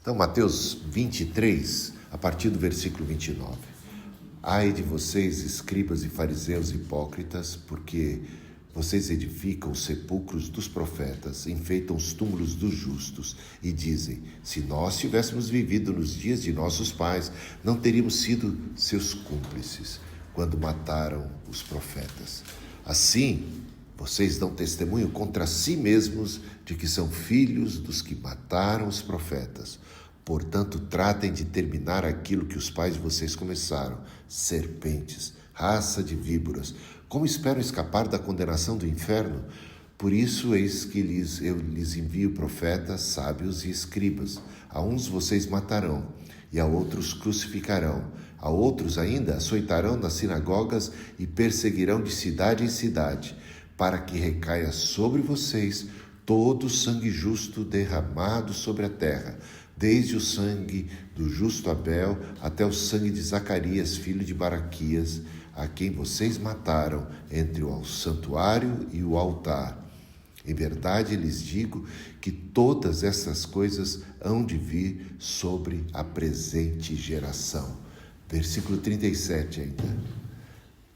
Então, Mateus 23, a partir do versículo 29. Ai de vocês, escribas e fariseus hipócritas, porque vocês edificam os sepulcros dos profetas, enfeitam os túmulos dos justos e dizem: se nós tivéssemos vivido nos dias de nossos pais, não teríamos sido seus cúmplices quando mataram os profetas. Assim, vocês dão testemunho contra si mesmos de que são filhos dos que mataram os profetas. Portanto, tratem de terminar aquilo que os pais de vocês começaram: serpentes, raça de víboras. Como esperam escapar da condenação do inferno? Por isso, eis que eu lhes envio profetas, sábios e escribas. A uns vocês matarão, e a outros crucificarão. A outros ainda açoitarão nas sinagogas e perseguirão de cidade em cidade, para que recaia sobre vocês todo o sangue justo derramado sobre a terra, desde o sangue do justo Abel até o sangue de Zacarias, filho de Baraquias, a quem vocês mataram entre o santuário e o altar. Em verdade lhes digo que todas essas coisas hão de vir sobre a presente geração. Versículo 37 ainda.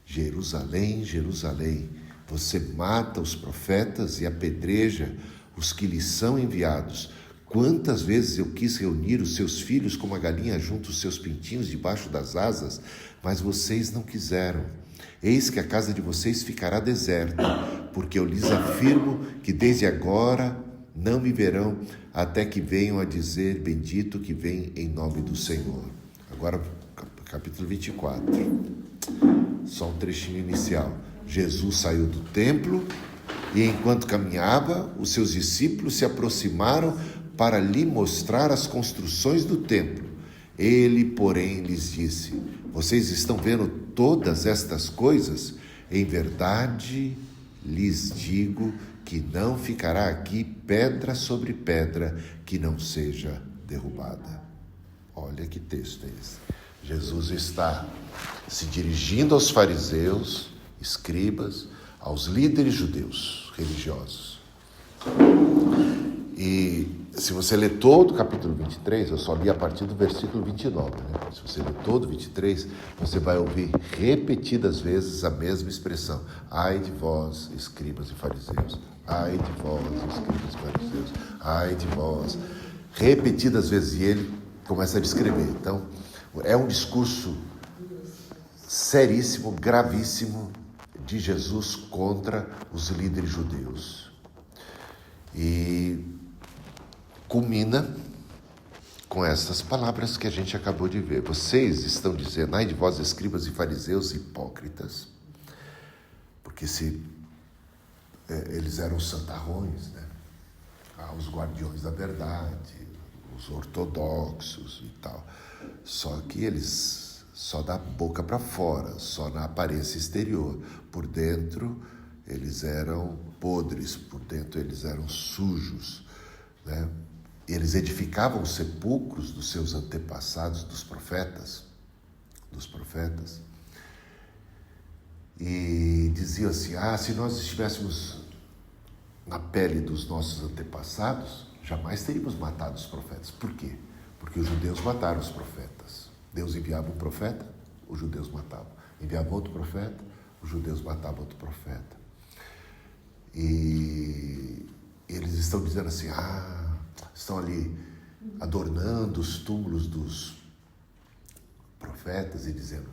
Jerusalém, Jerusalém, você mata os profetas e apedreja os que lhes são enviados. Quantas vezes eu quis reunir os seus filhos como a galinha junta os seus pintinhos debaixo das asas, mas vocês não quiseram. Eis que a casa de vocês ficará deserta, porque eu lhes afirmo que desde agora não me verão, até que venham a dizer: bendito que vem em nome do Senhor. Agora, capítulo 24. Só um trechinho inicial. Jesus saiu do templo e, enquanto caminhava, os seus discípulos se aproximaram para lhe mostrar as construções do templo. Ele, porém, lhes disse: vocês estão vendo todas estas coisas? Em verdade, lhes digo que não ficará aqui pedra sobre pedra que não seja derrubada. Olha que texto é esse. Jesus está se dirigindo aos fariseus, escribas, aos líderes judeus religiosos. E se você ler todo o capítulo 23, eu só li a partir do versículo 29, né? Se você ler todo o 23, você vai ouvir repetidas vezes a mesma expressão: ai de vós, escribas e fariseus, ai de vós, escribas e fariseus, ai de vós, repetidas vezes, e ele começa a descrever. Então, é um discurso seríssimo, gravíssimo, de Jesus contra os líderes judeus. E culmina com essas palavras que a gente acabou de ver. Vocês estão dizendo: ai de vós, escribas e fariseus hipócritas, porque eles eram os santarrões, né? Os guardiões da verdade, os ortodoxos e tal. Só que eles só da boca para fora, só na aparência exterior. Por dentro eles eram podres, por dentro eles eram sujos, né? Eles edificavam os sepulcros dos seus antepassados, dos profetas, e diziam assim: se nós estivéssemos na pele dos nossos antepassados, jamais teríamos matado os profetas. Por quê? Porque os judeus mataram os profetas. Deus enviava um profeta, os judeus matavam. Enviava outro profeta, os judeus matavam outro profeta. E eles estão dizendo assim: estão ali adornando os túmulos dos profetas e dizendo: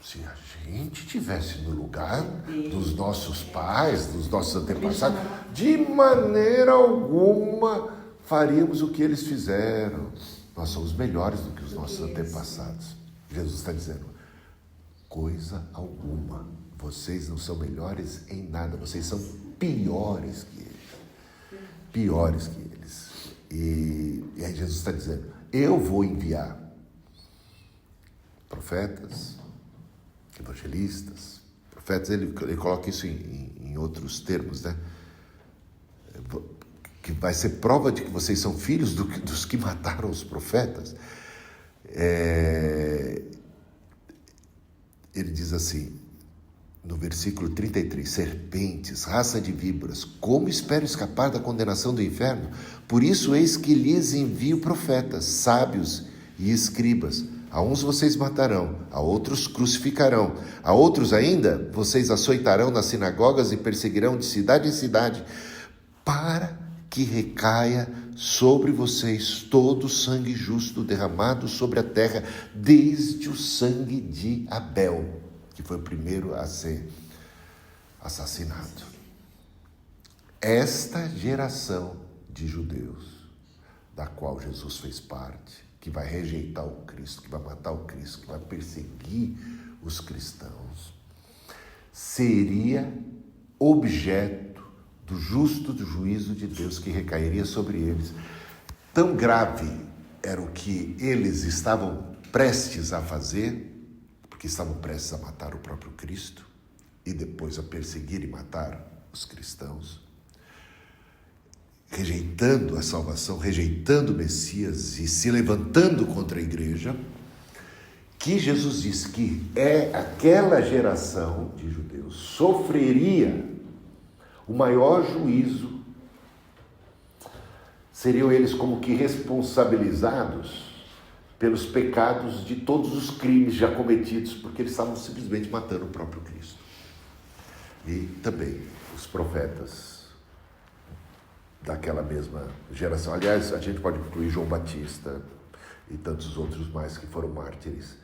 se a gente estivesse no lugar dos nossos pais, dos nossos antepassados, de maneira alguma faríamos o que eles fizeram. Nós somos melhores do que os nossos antepassados. Jesus está dizendo: coisa alguma. Vocês não são melhores em nada. Vocês são piores que eles. Piores que eles. E aí Jesus está dizendo: eu vou enviar profetas, evangelistas, profetas. Ele coloca isso em outros termos, né? Que vai ser prova de que vocês são filhos dos que mataram os profetas. Ele diz assim: no versículo 33, serpentes, raça de víboras, como espero escapar da condenação do inferno? Por isso eis que lhes envio profetas, sábios e escribas. A uns vocês matarão, a outros crucificarão, a outros ainda vocês açoitarão nas sinagogas e perseguirão de cidade em cidade, para que recaia sobre vocês todo o sangue justo derramado sobre a terra, desde o sangue de Abel, que foi o primeiro a ser assassinado. Esta geração de judeus, da qual Jesus fez parte, que vai rejeitar o Cristo, que vai matar o Cristo, que vai perseguir os cristãos, seria objeto do justo do juízo de Deus que recairia sobre eles. Tão grave era o que eles estavam prestes a fazer, porque estavam prestes a matar o próprio Cristo e depois a perseguir e matar os cristãos, rejeitando a salvação, rejeitando o Messias e se levantando contra a igreja, que Jesus disse que aquela geração de judeus sofreria o maior juízo. Seriam eles como que responsabilizados pelos pecados de todos os crimes já cometidos, porque eles estavam simplesmente matando o próprio Cristo. E também os profetas daquela mesma geração. Aliás, a gente pode incluir João Batista e tantos outros mais que foram mártires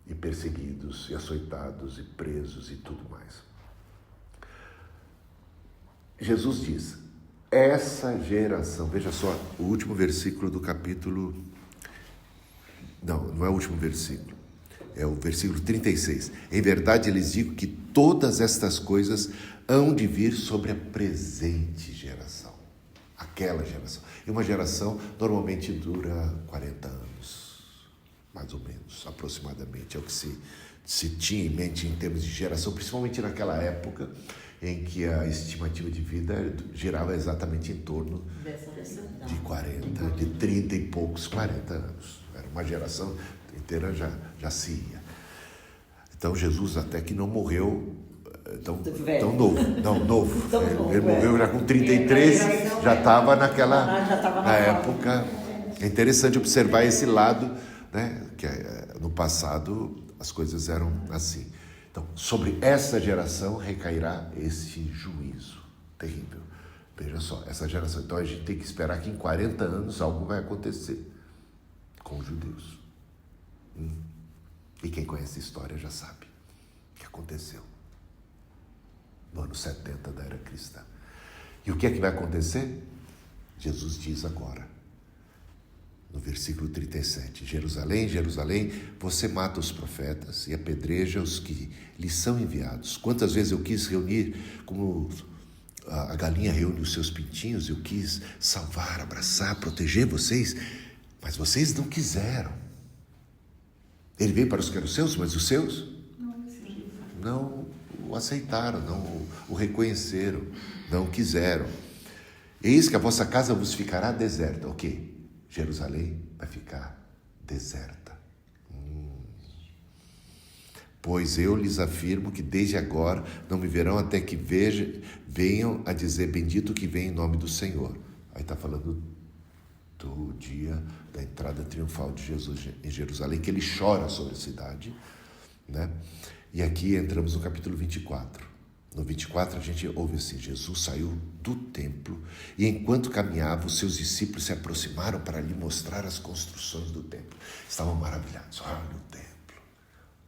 e perseguidos, e açoitados, e presos e tudo mais. Jesus diz, essa geração, veja só, o último versículo do capítulo, não é o último versículo, é o versículo 36. Em verdade, lhes digo que todas estas coisas hão de vir sobre a presente geração, aquela geração. E uma geração normalmente dura 40 anos, mais ou menos, aproximadamente, é o que se tinha em mente em termos de geração, principalmente naquela época em que a estimativa de vida girava exatamente em torno de 40, de 30 e poucos, 40 anos. Era uma geração inteira já se ia. Então Jesus até que não morreu tão novo. Não, novo. Ele morreu já com 33, já estava na época. É interessante observar esse lado, né? Que no passado as coisas eram assim. Então, sobre essa geração recairá esse juízo terrível. Veja só, essa geração. Então a gente tem que esperar que em 40 anos algo vai acontecer com os judeus. E quem conhece a história já sabe o que aconteceu no ano 70 da era cristã. E o que é que vai acontecer? Jesus diz agora, no versículo 37, Jerusalém, Jerusalém, você mata os profetas e apedreja os que lhes são enviados. Quantas vezes eu quis reunir, como a galinha reúne os seus pintinhos, eu quis salvar, abraçar, proteger vocês, mas vocês não quiseram. Ele veio para os que eram seus, mas os seus não o aceitaram, não o reconheceram, não quiseram. Eis que a vossa casa vos ficará deserta. O quê? Jerusalém vai ficar deserta. Pois eu lhes afirmo que desde agora não me verão até que venham a dizer, bendito que vem em nome do Senhor. Aí está falando do dia da entrada triunfal de Jesus em Jerusalém, que ele chora sobre a cidade, né? E aqui entramos no capítulo 24. No 24 a gente ouve assim, Jesus saiu do templo e enquanto caminhava os seus discípulos se aproximaram para lhe mostrar as construções do templo. Estavam maravilhados. Olha o templo,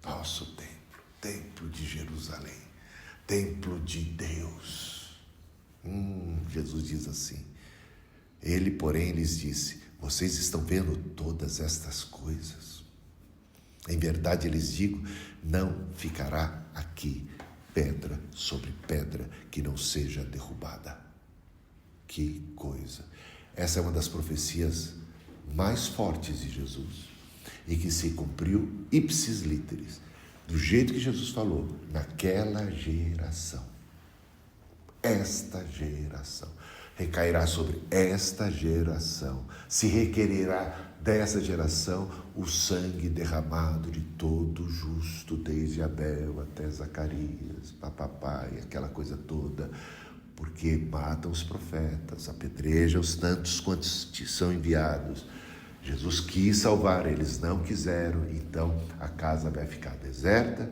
nosso templo, templo de Jerusalém, templo de Deus. Jesus diz assim, ele porém lhes disse, vocês estão vendo todas estas coisas? Em verdade lhes digo, não ficará aqui pedra sobre pedra que não seja derrubada. Que coisa! Essa é uma das profecias mais fortes de Jesus e que se cumpriu ipsis literis, do jeito que Jesus falou, naquela geração. Esta geração. recairá sobre esta geração. Se requererá dessa geração o sangue derramado de todo justo, desde Abel até Zacarias, papai, aquela coisa toda, porque matam os profetas, apedrejam os tantos quantos te são enviados. Jesus quis salvar, eles não quiseram, então a casa vai ficar deserta,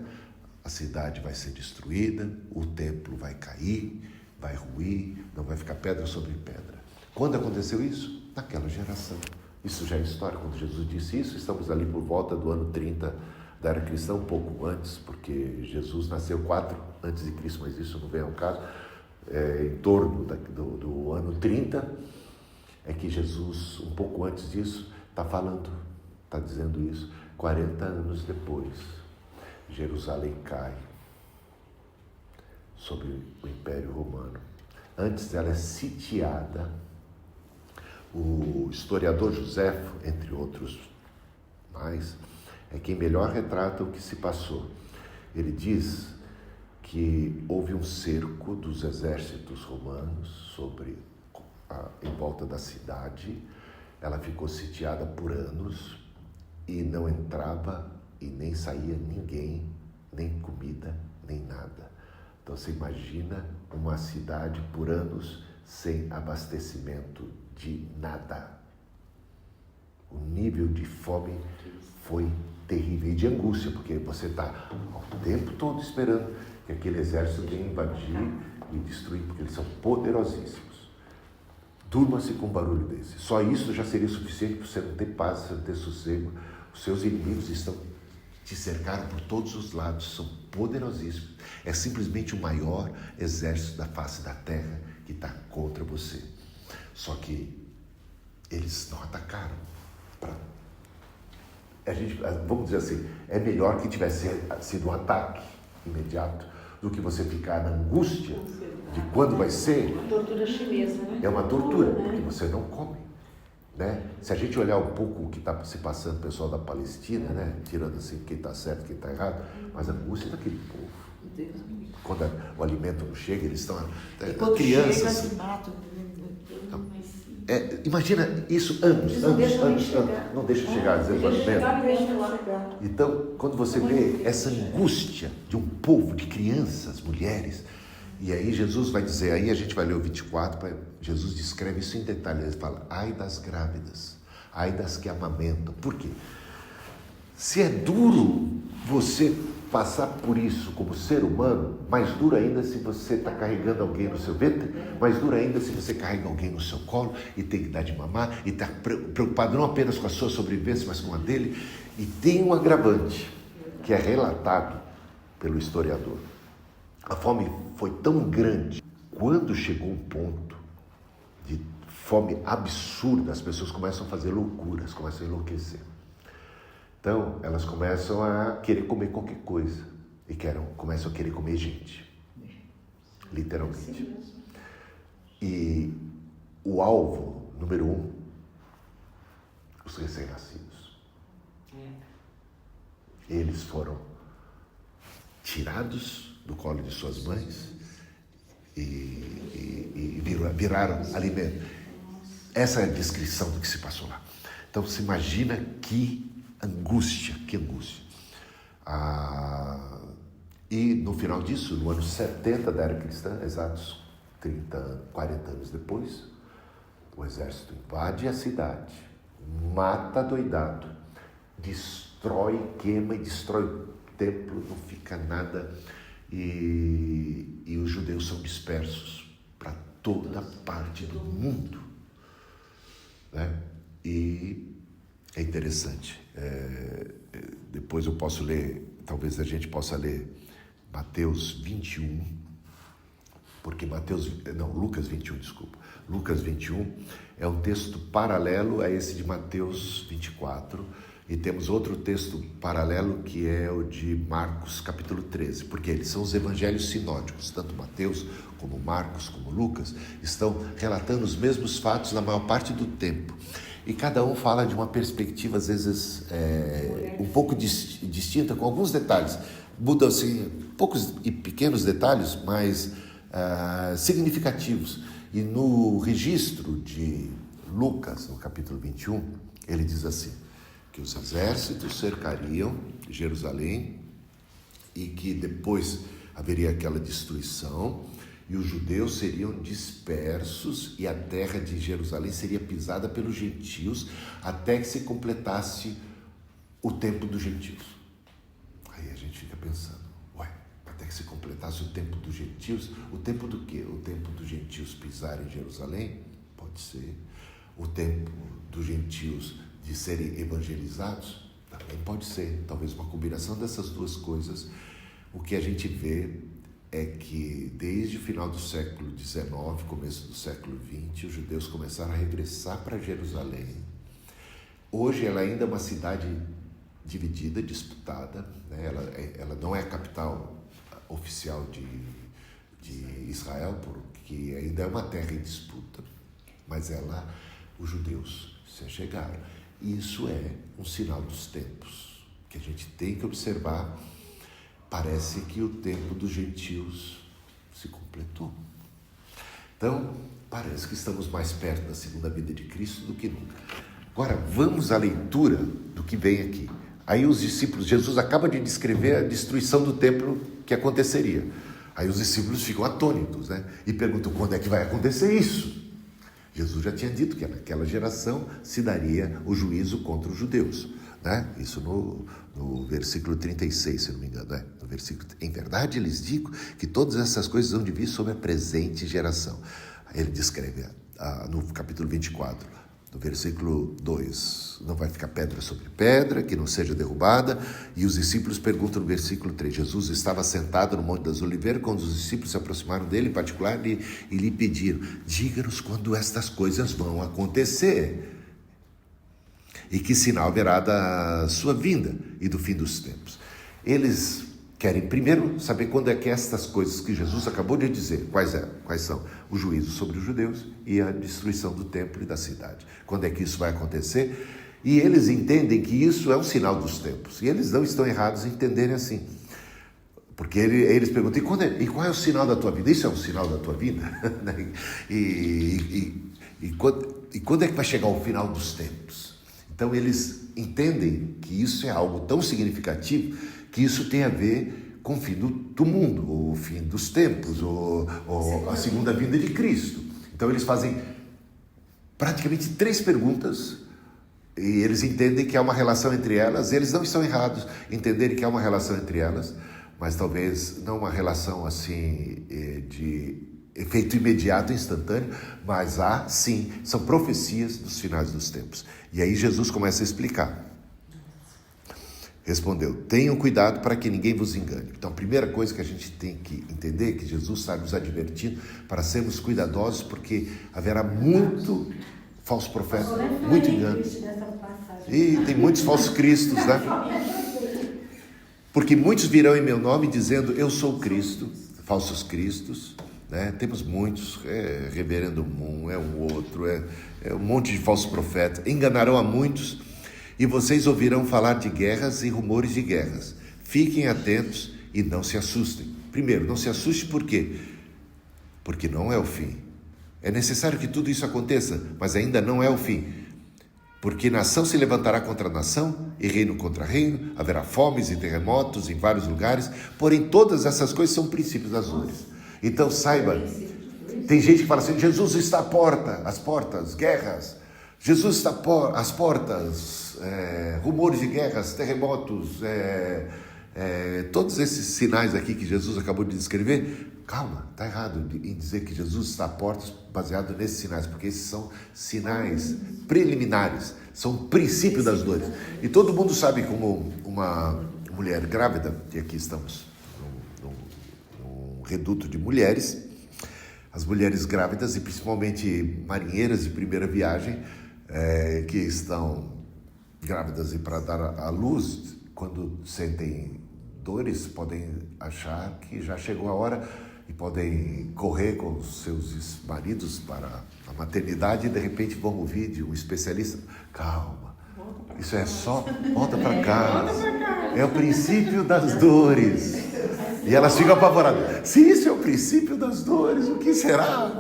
a cidade vai ser destruída, o templo vai cair, vai ruir, não vai ficar pedra sobre pedra. Quando aconteceu isso? Naquela geração. Isso já é história. Quando Jesus disse isso, estamos ali por volta do ano 30 da era cristã, um pouco antes, porque Jesus nasceu 4 antes de Cristo, mas isso não vem ao caso. Em torno do ano 30, é que Jesus, um pouco antes disso, está dizendo isso. 40 anos depois, Jerusalém cai sobre o Império Romano. Antes ela é sitiada. O historiador Joséfo, entre outros mais, é quem melhor retrata o que se passou. Ele diz que houve um cerco dos exércitos romanos em volta da cidade. Ela ficou sitiada por anos e não entrava e nem saía ninguém, nem comida, nem nada. Então você imagina uma cidade por anos sem abastecimento de nada. O nível de fome foi terrível e de angústia, porque você está o tempo todo esperando que aquele exército venha invadir e destruir, porque eles são poderosíssimos. Durma-se com um barulho desse. Só isso já seria suficiente para você não ter paz, você não ter sossego. Os seus inimigos te cercaram por todos os lados, são poderosíssimos. É simplesmente o maior exército da face da terra que está contra você. Só que eles não atacaram. Vamos dizer assim, é melhor que tivesse sido um ataque imediato do que você ficar na angústia de quando vai ser. Uma tortura chinesa, né? É uma tortura, porque você não come. Né? Se a gente olhar um pouco o que está se passando, o pessoal da Palestina, né? Tirando assim quem está certo, quem está errado, mas a angústia daquele povo. Quando o alimento não chega, eles estão... crianças... Chega, se matam. Imagina isso anos. Não deixa chegar, desenvolvimento. Então, quando você vê essa angústia de um povo, de crianças, mulheres, e aí Jesus vai dizer, aí a gente vai ler o 24, Jesus descreve isso em detalhe, ele fala, ai das grávidas, ai das que amamentam. Por quê? Se é duro você passar por isso como ser humano, mais duro ainda se você está carregando alguém no seu ventre, mais duro ainda se você carrega alguém no seu colo e tem que dar de mamar e está preocupado não apenas com a sua sobrevivência, mas com a dele. E tem um agravante que é relatado pelo historiador. A fome foi tão grande, quando chegou um ponto de fome absurda, as pessoas começam a fazer loucuras, começam a enlouquecer. Então, elas começam a querer comer qualquer coisa e começam a querer comer gente, literalmente. E o alvo número 1, os recém-nascidos. Eles foram tirados do colo de suas mães e viraram alimento. Essa é a descrição do que se passou lá. Então, se imagina que angústia. E no final disso, no ano 70 da era cristã, exatos 40 anos depois, o exército invade a cidade, mata doidado, destrói, queima e destrói o templo, não fica nada, e os judeus são dispersos para toda parte do mundo, né? E é interessante. Depois eu posso ler, talvez a gente possa ler Mateus 21, porque Lucas 21, desculpa. Lucas 21 é um texto paralelo a esse de Mateus 24, e temos outro texto paralelo que é o de Marcos capítulo 13, porque eles são os evangelhos sinóticos, tanto Mateus como Marcos como Lucas estão relatando os mesmos fatos na maior parte do tempo. E cada um fala de uma perspectiva, às vezes, um pouco distinta, com alguns detalhes. Mudam-se poucos e pequenos detalhes, mas significativos. E no registro de Lucas, no capítulo 21, ele diz assim, que os exércitos cercariam Jerusalém e que depois haveria aquela destruição e os judeus seriam dispersos e a terra de Jerusalém seria pisada pelos gentios até que se completasse o tempo dos gentios. Aí a gente fica pensando, até que se completasse o tempo dos gentios, o tempo do quê? O tempo dos gentios pisarem em Jerusalém? Pode ser. O tempo dos gentios de serem evangelizados? Também pode ser. Talvez uma combinação dessas duas coisas. O que a gente vê é que desde o final do século XIX, começo do século XX, os judeus começaram a regressar para Jerusalém. Hoje ela ainda é uma cidade dividida, disputada, né? Ela não é a capital oficial de Israel, porque ainda é uma terra em disputa, mas os judeus se achegaram. Isso é um sinal dos tempos, que a gente tem que observar. Parece que o tempo dos gentios se completou. Então, parece que estamos mais perto da segunda vinda de Cristo do que nunca. Agora, vamos à leitura do que vem aqui. Aí os discípulos, Jesus acaba de descrever a destruição do templo que aconteceria. Aí os discípulos ficam atônitos, né? E perguntam, quando é que vai acontecer isso? Jesus já tinha dito que naquela geração se daria o juízo contra os judeus, né? Isso no versículo 36, se não me engano, né? No versículo, em verdade lhes digo que todas essas coisas vão de vir sobre a presente geração. Ele descreve no capítulo 24, no versículo 2, não vai ficar pedra sobre pedra, que não seja derrubada. E os discípulos perguntam no versículo 3, Jesus estava sentado no Monte das Oliveiras, quando os discípulos se aproximaram dele, em particular, e lhe pediram, diga-nos quando estas coisas vão acontecer, e que sinal haverá da sua vinda e do fim dos tempos. Eles querem primeiro saber quando é que estas coisas que Jesus acabou de dizer, quais são? O juízo sobre os judeus e a destruição do templo e da cidade. Quando é que isso vai acontecer? E eles entendem que isso é um sinal dos tempos. E eles não estão errados em entenderem assim. Porque eles perguntam, e qual é o sinal da tua vida? Isso é um sinal da tua vida? e quando é que vai chegar o final dos tempos? Então eles entendem que isso é algo tão significativo que isso tem a ver com o fim do mundo, ou o fim dos tempos, ou a segunda vinda de Cristo. Então eles fazem praticamente 3 perguntas e eles entendem que há uma relação entre elas. Eles não estão errados em entenderem que há uma relação entre elas, mas talvez não uma relação assim de efeito imediato, instantâneo, mas há sim, são profecias dos finais dos tempos. E aí Jesus começa a explicar. Respondeu, tenham cuidado para que ninguém vos engane. Então, a primeira coisa que a gente tem que entender é que Jesus está nos advertindo para sermos cuidadosos, porque haverá muito falso profeta, muito engano. E tem muitos falsos cristos, né? Porque muitos virão em meu nome dizendo, eu sou o Cristo, falsos cristos, né? Temos muitos, Reverendo Moon, um outro, um monte de falsos profetas, enganarão a muitos. E vocês ouvirão falar de guerras e rumores de guerras. Fiquem atentos e não se assustem. Primeiro, não se assuste por quê? Porque não é o fim. É necessário que tudo isso aconteça, mas ainda não é o fim. Porque nação se levantará contra nação e reino contra reino, haverá fomes e terremotos em vários lugares, porém todas essas coisas são princípios das dores. Então saiba, tem gente que fala assim, Jesus está à porta, às portas, guerras. Jesus está às portas, rumores de guerras, terremotos, todos esses sinais aqui que Jesus acabou de descrever. Calma, está errado em dizer que Jesus está à portas baseado nesses sinais, porque esses são sinais preliminares, são princípio das dores. E todo mundo sabe como uma mulher grávida, e aqui estamos num reduto de mulheres, as mulheres grávidas e principalmente marinheiras de primeira viagem, que estão grávidas e para dar à luz, quando sentem dores, podem achar que já chegou a hora e podem correr com os seus maridos para a maternidade e de repente vão ouvir de um especialista, calma, isso é só, volta para casa, é o princípio das dores. E elas ficam apavoradas. Se isso é o princípio das dores, o que será?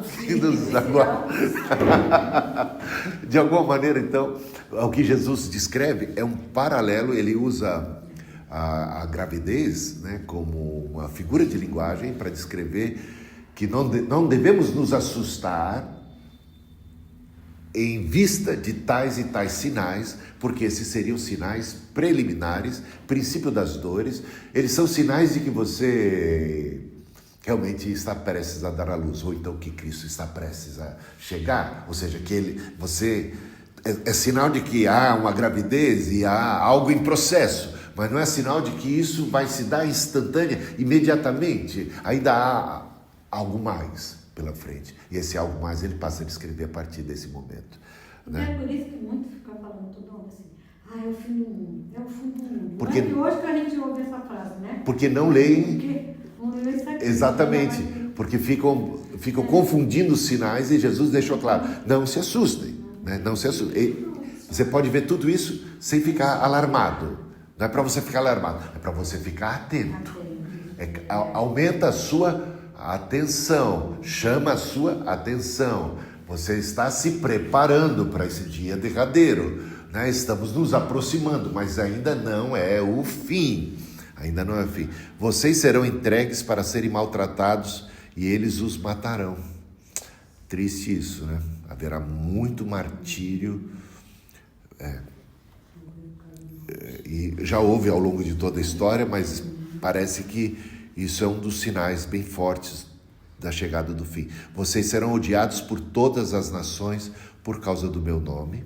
De alguma maneira, então, o que Jesus descreve é um paralelo. Ele usa a gravidez, né, como uma figura de linguagem para descrever que não devemos nos assustar em vista de tais e tais sinais, porque esses seriam sinais preliminares, princípio das dores. Eles são sinais de que você realmente está prestes a dar à luz, ou então que Cristo está prestes a chegar, ou seja, que você é sinal de que há uma gravidez e há algo em processo, mas não é sinal de que isso vai se dar instantânea, imediatamente. Ainda há algo mais pela frente. E esse algo mais ele passa a descrever a partir desse momento. Né? É por isso que muitos ficam falando toda hora assim, é o fim do mundo, é o fim do mundo. Porque, não é de hoje que a gente ouve essa frase, né? Porque não leem. Porque não leem isso aqui. Exatamente. Porque ficam confundindo os sinais, e Jesus deixou claro, não se assustem. Né? Não se assustem. E você pode ver tudo isso sem ficar alarmado. Não é para você ficar alarmado, é para você ficar atento. Aumenta a sua atenção, chama a sua atenção. Você está se preparando para esse dia derradeiro, né? Estamos nos aproximando, mas ainda não é o fim. Ainda não é o fim. Vocês serão entregues para serem maltratados e eles os matarão. Triste isso, né? Haverá muito martírio. E já houve ao longo de toda a história, mas parece que isso é um dos sinais bem fortes da chegada do fim. Vocês serão odiados por todas as nações por causa do meu nome.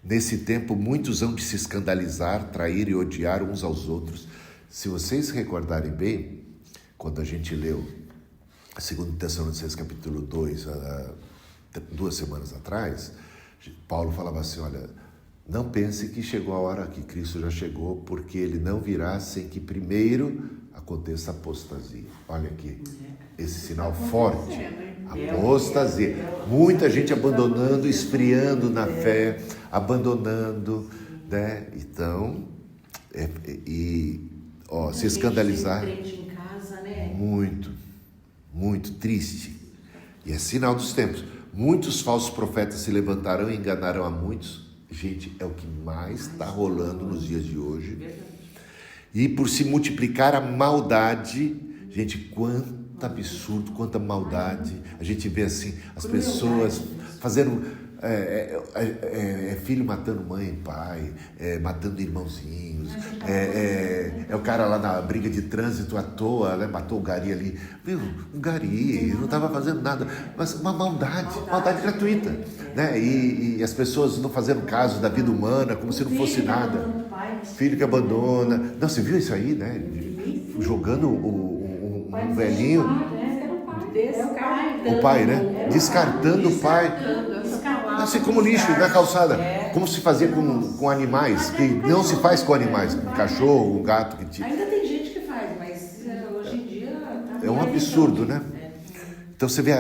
Nesse tempo, muitos hão de se escandalizar, trair e odiar uns aos outros. Se vocês recordarem bem, quando a gente leu 2 Tessalonicenses capítulo 2, 2 semanas atrás, Paulo falava assim, olha, não pense que chegou a hora, que Cristo já chegou, porque ele não virá sem que primeiro aconteça apostasia. Olha aqui, esse sinal forte, apostasia. Muita gente abandonando, esfriando na fé, abandonando, né? Então, se escandalizar. Muito, muito triste. E é sinal dos tempos. Muitos falsos profetas se levantarão e enganarão a muitos. Gente, é o que mais está rolando nos dias de hoje. E por se multiplicar a maldade, gente, quanto absurdo, quanta maldade. A gente vê assim, as pessoas fazendo, filho matando mãe e pai, matando irmãozinhos, o cara lá na briga de trânsito à toa, né, matou o gari ali. Viu, um gari, não estava fazendo nada, mas uma maldade gratuita. Né? E as pessoas não fazendo caso da vida humana, como se não fosse nada. Filho que abandona. Não, você viu isso aí, né? Jogando um velhinho. O pai, né? Descartando o pai. Assim como lixo na calçada. Como se fazia com animais, que não se faz com animais. Um cachorro, um gato. Ainda tem gente que faz, mas hoje em dia... É um absurdo, né? Então você vê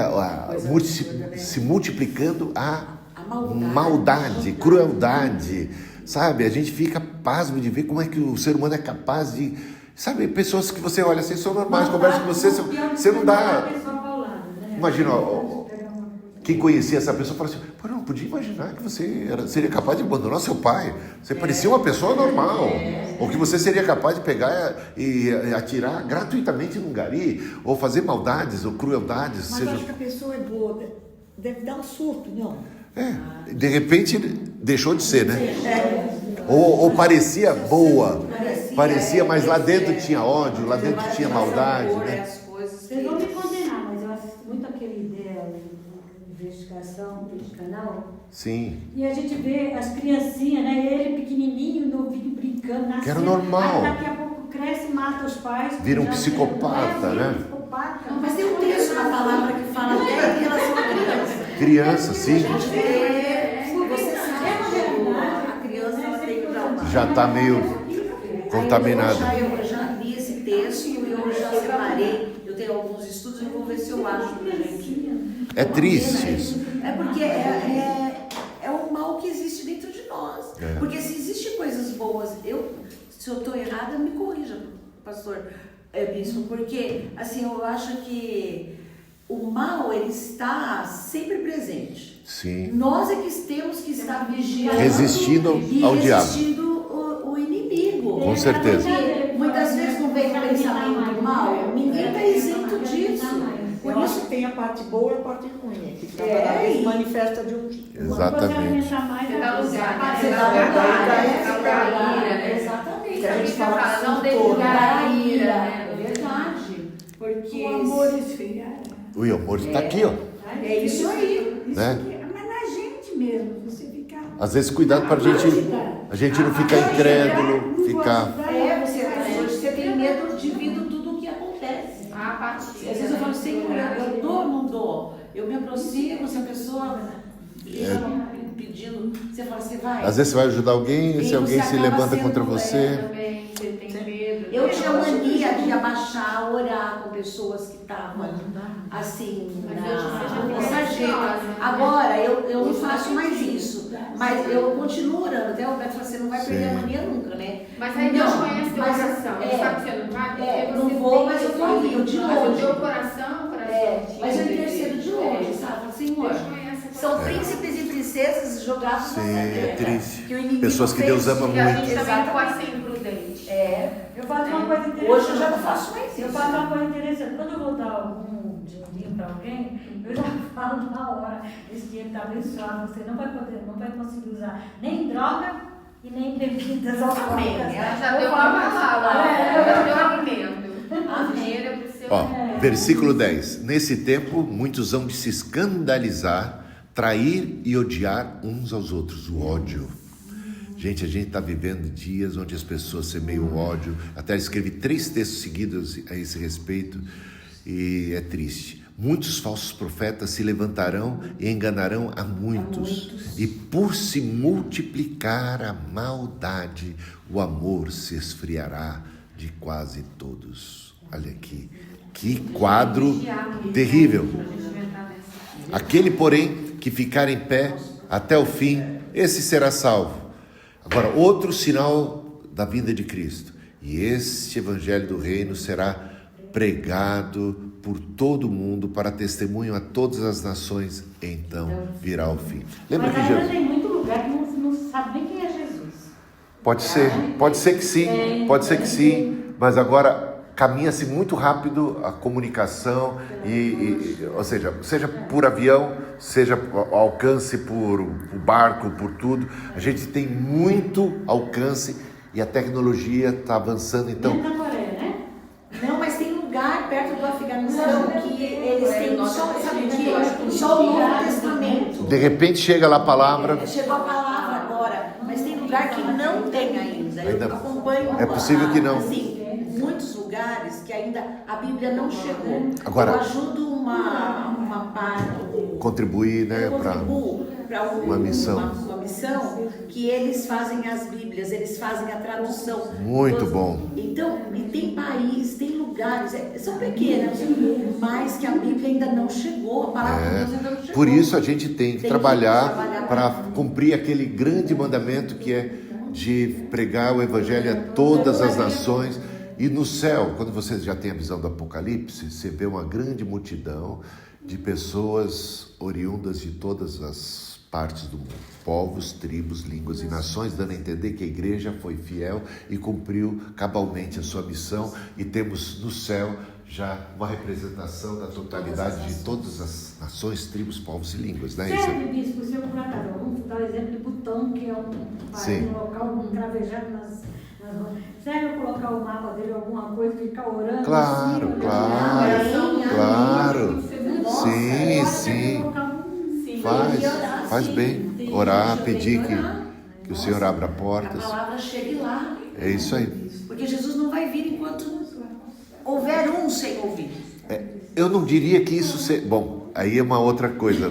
se multiplicando a maldade, crueldade, sabe? A gente fica pasmo de ver como é que o ser humano é capaz de... Sabe, pessoas que você olha assim, são normais, conversa com você, você não dá... Imagina, quem conhecia essa pessoa fala assim, pô, não podia imaginar que você seria capaz de abandonar seu pai. Você parecia uma pessoa normal. Ou que você seria capaz de pegar e atirar gratuitamente num gari, ou fazer maldades ou crueldades. Mas acho que a pessoa é boa, deve dar um surto, não? De repente deixou de ser, né? Ou parecia boa, parecia, mas lá dentro tinha ódio, lá dentro tinha maldade, né? Vocês vão me condenar, mas eu assisto muito aquele investigação do canal. Sim. E a gente vê as criancinhas, né? Ele pequenininho, novinho, brincando, nascendo. Que era normal. Aí daqui a pouco cresce e mata os pais. Vira um psicopata, né? Psicopata. Não, mas tem um texto na palavra que fala até em relação à criança. Criança, sim. Você sabe, a criança ela tem trauma. Já está meio contaminada. Eu já li esse texto e eu já separei. Eu tenho alguns estudos e vou ver se eu acho pra gente. É triste isso. É porque é um mal que existe dentro de nós. Porque se existem coisas boas, se eu estou errada, me corrija, pastor. Bispo, porque assim, eu acho que o mal ele está sempre presente. Sim. Nós é que temos que estar vigiando, Resistindo e ao diabo. resistindo o inimigo. Com certeza. Porque muitas vezes não vem um pensamento mal, ninguém está isento disso. Eu acho que tem a parte boa e a parte ruim. Que cada vez manifesta de um jeito. Exatamente. Você vai Você dá lugar, Você né? dá lugar, Você né? dá lugar, né? Exatamente. Que a gente fala Não assim, dê todo, lugar à É ira, né? verdade. Porque o amor esfriar. O amor está aqui, ó. é isso aí. Isso Né? aqui, mas na gente mesmo, você ficar. Às vezes cuidado para a gente não ficar incrédulo, ficar... Você tem medo de vir tudo o que acontece. A apatia. Às vezes eu falo, Senhor, eu dou ou não dou? Eu me aproximo, se a pessoa pedindo, você fala, você vai. Às vezes você vai ajudar alguém e se E alguém você se acaba levanta sendo, contra você... Também, você tem medo. Eu né? tinha mania de abaixar, orar com pessoas que estavam assim, na sarjeta. Agora eu não faço mais isso, mas eu continuo orando. Até o Beto falou, você não vai perder a Sim. mania nunca, né? Mas aí Deus Não, conhece teu mas, coração. Ele sabe que você não vai, porque não você vou, tem mas eu tô esse- indo de Mas longe. o teu coração, Mas eu intercedo de longe, sabe? Falo, Senhor, Deus conhece o são coração. príncipes e princesas jogados na Sim, é sarjeta. triste. Que o inimigo Pessoas que fez Deus ama de- E a muito. gente também Exatamente. pode ser imprudente. É. Eu faço uma coisa interessante. Hoje eu já não faço mais Eu isso. faço uma coisa interessante. Quando eu vou dar algum dinheiro para alguém, eu já falo na hora, esse dinheiro está abençoado, você não vai conseguir usar nem droga e nem bebidas alcoólicas. Ela já Eu deu uma falo palavra, isso. já deu alimento. O dinheiro é pro seu Ó, alimento. versículo 10. Nesse tempo, muitos hão de se escandalizar, trair e odiar uns aos outros. O ódio. Gente, a gente está vivendo dias onde as pessoas semeiam ódio. Até escrevi 3 textos seguidos a esse respeito e é triste. Muitos falsos profetas se levantarão e enganarão a muitos. E por se multiplicar a maldade, o amor se esfriará de quase todos. Olha aqui, que quadro terrível. Aquele, porém, que ficar em pé até o fim, esse será salvo. Agora, outro sinal da vinda de Cristo. E este evangelho do reino será pregado por todo o mundo para testemunho a todas as nações. Então virá o fim. Lembra Mas que ainda Jesus... tem muito lugar que não sabe nem quem é Jesus. Pode ser que sim, pode ser que sim, mas agora caminha-se muito rápido a comunicação ou seja por avião, seja alcance por barco, por tudo, a gente tem muito alcance e a tecnologia está avançando, então Dentro da Coreia, né? Não, mas tem lugar perto do Afeganistão que eles têm só, sabe o quê? Só o Novo Testamento. de repente chega lá a palavra. Chegou a palavra agora, mas tem lugar que não tem ainda. Ainda- Eu acompanho. é possível que não. Assim, muitos lugares que ainda a Bíblia não chegou. Agora- eu ajudo uma parte. Contribuir, né, Eu contribuo para uma missão. uma missão que eles fazem as Bíblias, eles fazem a tradução. Muito bom. Então, e tem país, tem lugares, são pequenos, mas que a Bíblia ainda não chegou, a palavra de Deus ainda não chegou. Por isso a gente tem que Tem que trabalhar trabalhar para cumprir aquele grande mandamento que é de pregar o evangelho a todas as nações. E no céu, quando você já tem a visão do Apocalipse, você vê uma grande multidão de pessoas oriundas de todas as partes do mundo, povos, tribos, línguas e nações, dando a entender que a igreja foi fiel e cumpriu cabalmente a sua missão, e temos no céu já uma representação da totalidade de todas as nações, tribos, povos e línguas, né? Serve, bispo, se eu colocar, vamos dar o exemplo de Butão, que é um Sim. país, um local travejado nas ruas. Serve eu colocar o mapa dele, alguma coisa, ficar orando? Claro, assim, claro, orando? claro. Sim, sim. Sim. Faz bem. Orar, pedir que o Senhor abra A portas. palavra chegue lá. É isso aí. Porque Jesus não vai vir enquanto houver um sem ouvir. Eu não diria que isso bom, aí é uma outra coisa.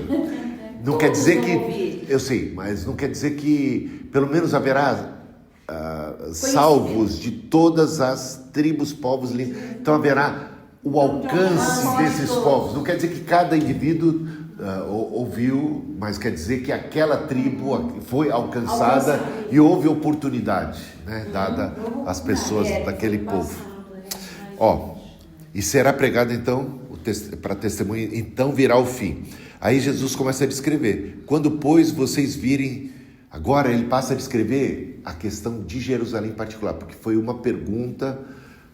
Não quer dizer que... Eu sei, mas não quer dizer que pelo menos haverá salvos de todas as tribos, povos, línguas. Então haverá o alcance desses povos. Não quer dizer que cada indivíduo ouviu, mas quer dizer que aquela tribo foi alcançada e houve oportunidade, né, dada às pessoas daquele povo. Ó, e será pregado então para testemunha, então virá o fim. Aí Jesus começa a descrever. Quando, pois, vocês virem... Agora ele passa a descrever a questão de Jerusalém em particular, porque foi uma pergunta...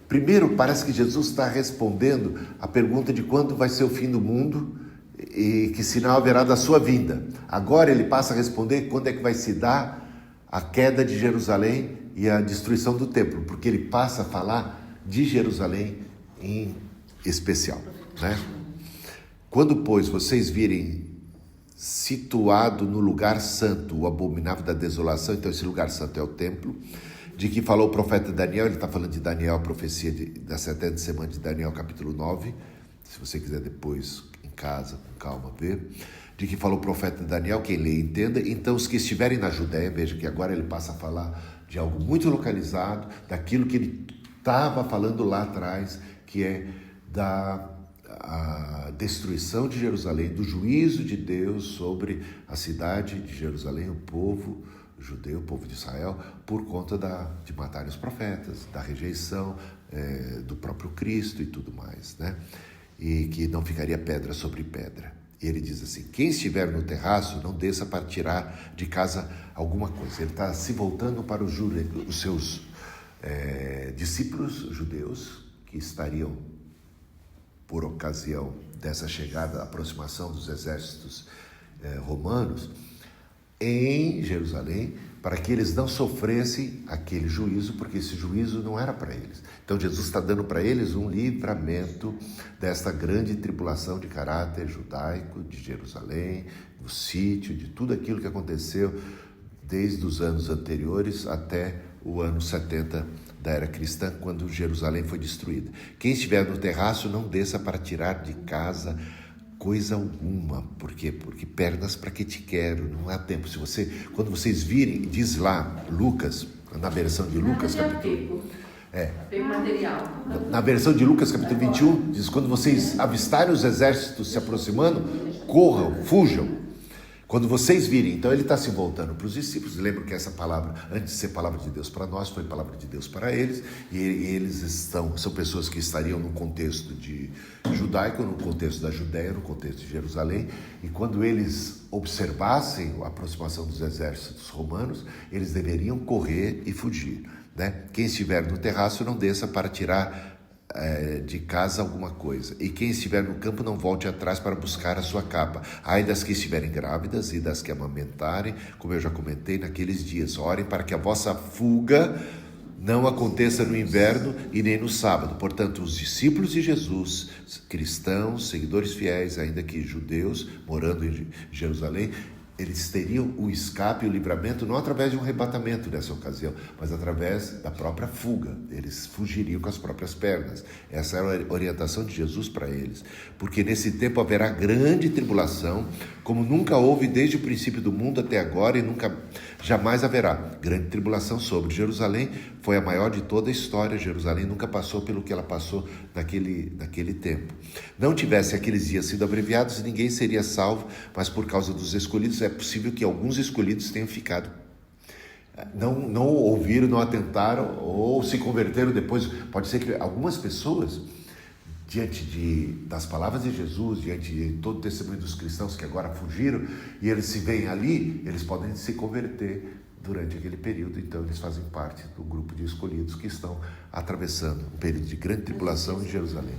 Primeiro, parece que Jesus está respondendo a pergunta de quando vai ser o fim do mundo e que sinal haverá da sua vinda. Agora ele passa a responder quando é que vai se dar a queda de Jerusalém e a destruição do templo, porque ele passa a falar de Jerusalém em especial, né? Quando, pois, vocês virem situado no lugar santo, o abominável da desolação, então esse lugar santo é o templo, de que falou o profeta Daniel, ele está falando de Daniel, a profecia da 70ª semana de Daniel, capítulo 9, se você quiser depois, em casa, com calma, ver, de que falou o profeta Daniel, quem lê entenda. Então os que estiverem na Judéia, veja que agora ele passa a falar de algo muito localizado, daquilo que ele estava falando lá atrás, que é a destruição de Jerusalém, do juízo de Deus sobre a cidade de Jerusalém, o povo judeu, o povo de Israel, por conta de matarem os profetas, da rejeição do próprio Cristo e tudo mais, né? E que não ficaria pedra sobre pedra. E ele diz assim: quem estiver no terraço, não desça para tirar de casa alguma coisa. Ele está se voltando para os seus discípulos judeus, que estariam, por ocasião dessa chegada, aproximação dos exércitos romanos, em Jerusalém, para que eles não sofressem aquele juízo, porque esse juízo não era para eles. Então Jesus está dando para eles um livramento desta grande tribulação de caráter judaico de Jerusalém, do sítio, de tudo aquilo que aconteceu desde os anos anteriores até o ano 70 da era cristã, quando Jerusalém foi destruída. Quem estiver no terraço, não desça para tirar de casa coisa alguma. Por quê? Porque pernas para que te quero, não há tempo. Quando vocês virem, diz lá, Lucas, na versão de Lucas, capítulo... Apego material. Na versão de Lucas, capítulo 21, diz: quando vocês avistarem os exércitos se aproximando, corram, fujam. Quando vocês virem, então ele está se voltando para os discípulos. Lembram que essa palavra, antes de ser palavra de Deus para nós, foi palavra de Deus para eles, e eles são pessoas que estariam no contexto judaico, no contexto da Judéia, no contexto de Jerusalém, e quando eles observassem a aproximação dos exércitos romanos, eles deveriam correr e fugir, né? Quem estiver no terraço, não desça para tirar de casa alguma coisa, e quem estiver no campo não volte atrás para buscar a sua capa. Ai das que estiverem grávidas e das que amamentarem, como eu já comentei naqueles dias. Orem para que a vossa fuga não aconteça no inverno e nem no sábado. Portanto, os discípulos de Jesus, cristãos, seguidores fiéis, ainda que judeus, morando em Jerusalém, eles teriam o escape e o livramento não através de um arrebatamento nessa ocasião, mas através da própria fuga. Eles fugiriam com as próprias pernas. Essa era a orientação de Jesus para eles. Porque nesse tempo haverá grande tribulação, como nunca houve desde o princípio do mundo até agora e nunca jamais haverá. Grande tribulação sobre Jerusalém, foi a maior de toda a história. Jerusalém nunca passou pelo que ela passou naquele tempo. Não tivesse aqueles dias sido abreviados, ninguém seria salvo, mas por causa dos escolhidos, é possível que alguns escolhidos tenham ficado. Não ouviram, não atentaram ou se converteram depois. Pode ser que algumas pessoas, diante das palavras de Jesus, diante de todo o testemunho dos cristãos que agora fugiram, e eles se veem ali, eles podem se converter durante aquele período. Então eles fazem parte do grupo de escolhidos que estão atravessando um período de grande tribulação em Jerusalém.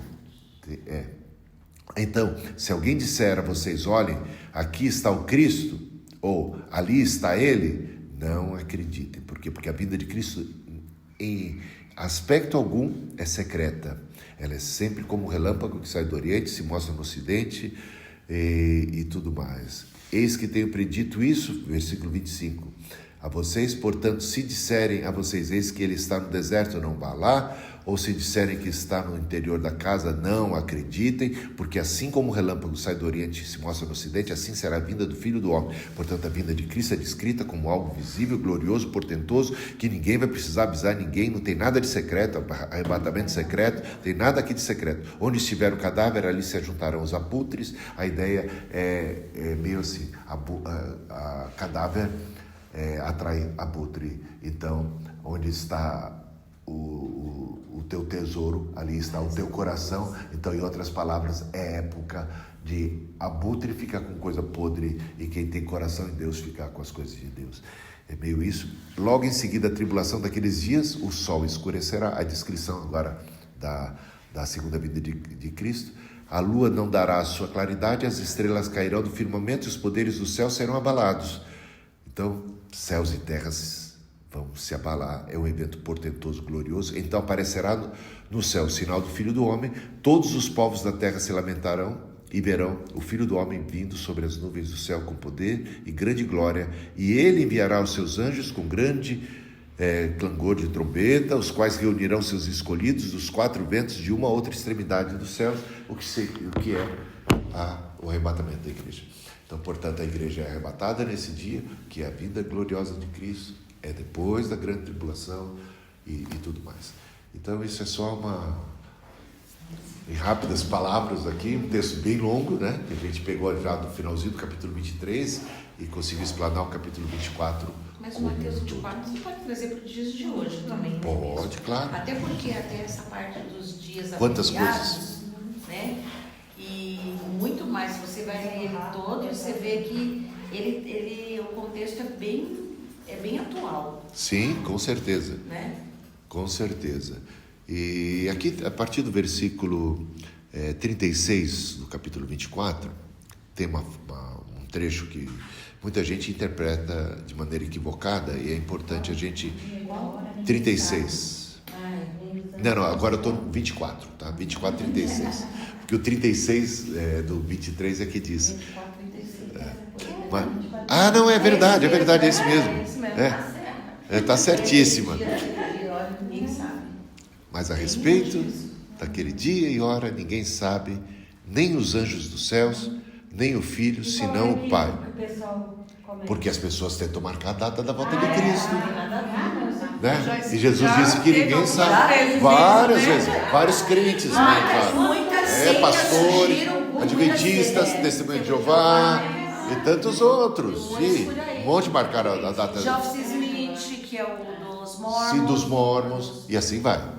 Então, se alguém disser a vocês: olhem, aqui está o Cristo, ou ali está ele, não acreditem. Por quê? Porque a vinda de Cristo, em aspecto algum, é secreta. Ela é sempre como um relâmpago que sai do Oriente, se mostra no Ocidente e tudo mais. Eis que tenho predito isso, versículo 25. A vocês, portanto, se disserem a vocês: eis que ele está no deserto, não vá lá. Ou se disserem que está no interior da casa, não acreditem, porque assim como o relâmpago sai do Oriente e se mostra no Ocidente, assim será a vinda do Filho do Homem. Portanto, a vinda de Cristo é descrita como algo visível, glorioso, portentoso, que ninguém vai precisar avisar ninguém. Não tem nada de secreto, arrebatamento secreto, tem nada aqui de secreto. Onde estiver o cadáver, ali se ajuntarão os abutres. A ideia é meio assim, a cadáver atrai abutre. Então, onde está o teu tesouro, ali está o teu coração. Então, em outras palavras, é época de abutre ficar com coisa podre e quem tem coração em Deus ficar com as coisas de Deus. É meio isso. Logo em seguida, a tribulação daqueles dias, o sol escurecerá. A descrição agora da segunda vinda de Cristo. A lua não dará a sua claridade, as estrelas cairão do firmamento e os poderes do céu serão abalados. Então, céus e terras vão se abalar. É um evento portentoso, glorioso. Então aparecerá no céu o sinal do Filho do Homem. Todos os povos da terra se lamentarão e verão o Filho do Homem vindo sobre as nuvens do céu com poder e grande glória. E ele enviará os seus anjos com grande clangor de trombeta, os quais reunirão seus escolhidos dos quatro ventos de uma a outra extremidade dos céus, o que é o arrebatamento da igreja. Então, portanto, a igreja é arrebatada nesse dia, que é a vinda gloriosa de Cristo, é depois da grande tribulação e tudo mais. Então, isso é só em rápidas palavras aqui, um texto bem longo, né? Que a gente pegou já do finalzinho do capítulo 23 e conseguiu explanar o capítulo 24. Mas o Mateus 24 você pode trazer para os dias de hoje também, né? Pode, claro. Até porque até essa parte dos dias Quantas abreviados, coisas? né? E muito mais, você vai ler ele todo e você vê que o contexto é bem atual. Sim, com certeza. Né? Com certeza. E aqui, a partir do versículo 36 do capítulo 24, tem um trecho que muita gente interpreta de maneira equivocada e é importante a gente... 36. Não, agora eu estou no 24, tá? 24, 36. Porque o 36 do 23 é que diz... não, é verdade, é esse mesmo. Está certíssima. Ninguém sabe. Mas a respeito daquele dia e hora, ninguém sabe, nem os anjos dos céus, nem o Filho, senão o Pai. Porque as pessoas tentam marcar a data da volta de Cristo. Né? E Jesus disse que ninguém sabe. Várias vezes, vários crentes, pastores, adventistas, testemunho de Jeová e tantos outros. Um monte marcaram a data. Joseph Smith, que é o dos mormons. Sim, dos mormons, e assim vai.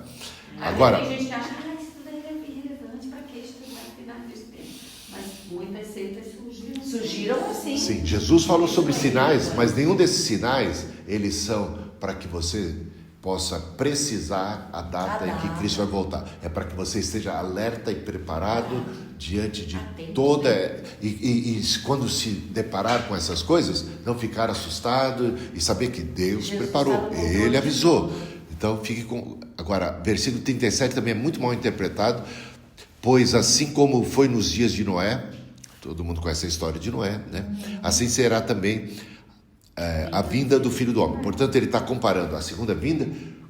Agora, tem gente que acha que isso daí é irrelevante para que estudar a final desse tempo. Mas muitas seitas Surgiram assim. sim, Jesus falou sobre sinais, mas nenhum desses sinais, eles são para que você possa precisar a data em que Cristo vai voltar. É para que você esteja alerta e preparado diante de toda... E quando se deparar com essas coisas, não ficar assustado e saber que Deus preparou. Ele avisou. Então, fique com... Agora, versículo 37 também é muito mal interpretado, pois assim como foi nos dias de Noé, todo mundo conhece a história de Noé, né? Assim será também a vinda do Filho do Homem. Portanto, ele está comparando a segunda vinda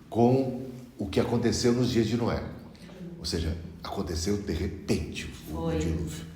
com o que aconteceu nos dias de Noé. Ou seja, aconteceu de repente o dilúvio.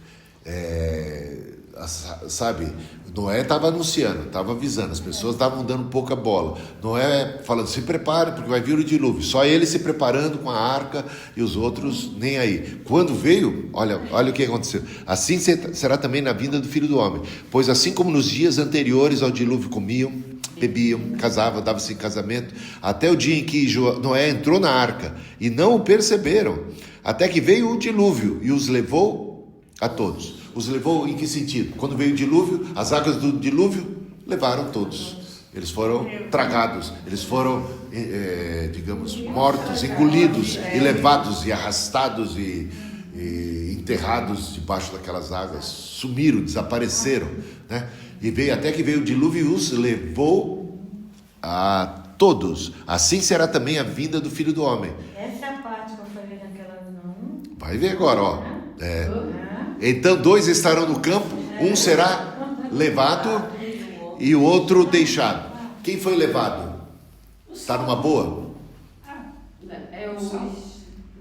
Sabe, Noé estava anunciando, estava avisando, as pessoas estavam dando pouca bola. Noé falando, se prepare porque vai vir o dilúvio. Só ele se preparando com a arca e os outros nem aí. Quando veio, olha o que aconteceu. Assim será também na vinda do Filho do Homem. Pois assim como nos dias anteriores ao dilúvio comiam, bebiam, casavam, davam-se em casamento, até o dia em que Noé entrou na arca e não o perceberam, até que veio o dilúvio e os levou a todos. Os levou em que sentido? Quando veio o dilúvio, as águas do dilúvio levaram todos. Eles foram tragados, eles foram, mortos, engolidos, e levados, e arrastados, e enterrados debaixo daquelas águas. Sumiram, desapareceram, né? E até que veio o dilúvio e os levou a todos. Assim será também a vinda do Filho do Homem. Essa é a parte que eu falei naquela... Não. Vai ver agora, ó. Então 2 estarão no campo, um será levado e o outro deixado. Quem foi levado? Está numa boa?